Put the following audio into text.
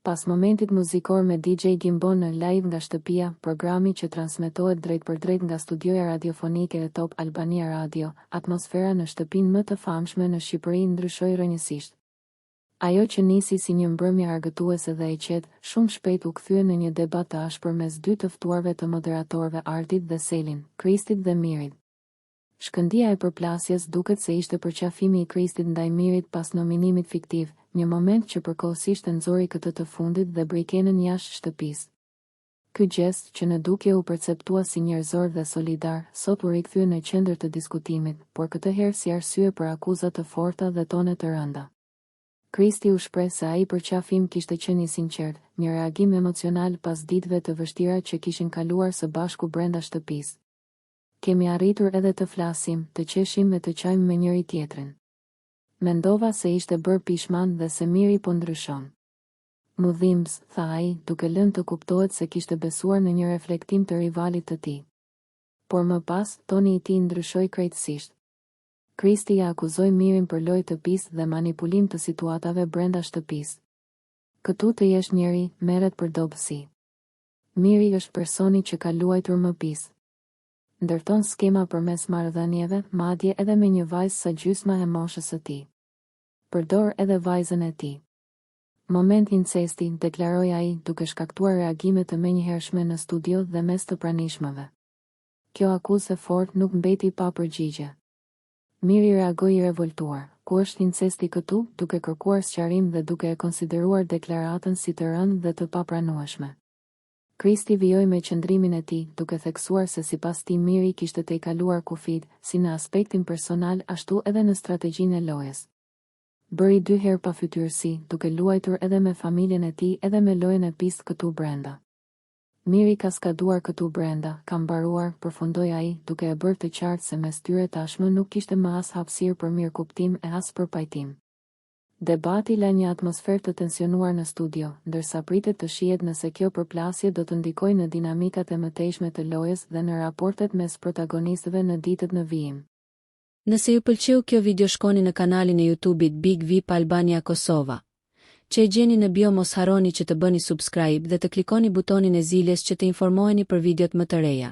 Pas momentit muzikor me DJ Gimbon në live nga shtëpia, programi që transmetohet drejt për drejt nga studioja radiofonike e Top Albania Radio, atmosfera në shtëpinë më të famshme në Shqipëri ndryshoi rrënjësisht. Ajo që nisi si një mbrëmje argëtuese dhe e qetë, shumë shpejt u kthye në një debat të ashpër mes dy të ftuarve të moderatorëve Artit dhe Selin, Kristit dhe Mirit. Shkëndija e përplasjes duket se ishte përqafimi i Kristit ndaj Mirit pas nominimit fiktiv, një moment që përkohësisht e nxori këtë të fundit dhe brikenën jashtë shtëpisë. Ky gjest, që në dukje u perceptua si njerëzor dhe solidar, sot u rikthye në qendër të diskutimit, por këtë herë si arsye për akuzat të forta dhe tone të rënda. Kristi u shpreh se ai përqafim kishte qenë i sinqert, një reagim emocional pas ditëve të vështira që kishin kaluar së bashku brenda shtëpisë. Kemi arritur edhe të flasim, të qeshim dhe të qajmë me njëri tjetrin. Mendova se ishte bërë pishman dhe se Miri po ndryshon. Mu dhimbs, tha ai, duke lënë të kuptohet se kishte besuar në një reflektim të rivalit të tij. Por më pas, toni i tij ndryshoi krejtësisht. Kristi ja akuzoi Mirin për lojë të pisë dhe manipulim të situatave brenda shtëpisë. Këtu të jesh njeri, merret për dobësi. Miri është personi që ka luajtur më pisë. Ndërton skema përmes marrëdhënieve, madje edhe me një vajzë sa gjysma e moshës së tij. Përdor edhe vajzën e tij. Moment incesti, deklaroi ai, duke shkaktuar reagime të menjëhershme në studio dhe mes të pranishmëve. Kjo akuzë e fortë nuk mbeti pa përgjigje. Miri reagoi i revoltuar. Ku është incesti këtu, duke kërkuar sqarim dhe duke e konsideruar deklaratën si të rëndë dhe të papranueshme. Kristi vijoi me qëndrimin e tij, duke theksuar se sipas tij Miri kishte tejkaluar kufit, si në aspektin personal ashtu edhe në strategjinë e lojës. Bëri 2 herë pa fytyrësi, duke luajtur edhe me familjen e tij edhe me lojën e pisë këtu brenda. Miri ka skaduar këtu brenda, ka mbaruar, përfundoi ai, duke e bërë të qartë se mes tyre tashmë nuk kishte më as hapësirë për mirëkuptim e as për pajtim. Debati la një atmosferë të tensionuar në studio, ndërsa pritet të shihet nëse kjo përplasje do të ndikojë në dinamikat e mëtejshme të lojës dhe në raportet mes protagonistëve në ditët në vijim. Nëse ju pëlqeu kjo video, shkoni në kanalin e YouTube-it Big VIP Albania Kosova, që e gjeni në bio. Mos harroni që të bëni subscribe dhe të klikoni butonin e ziljes që të informoheni për videot më të reja.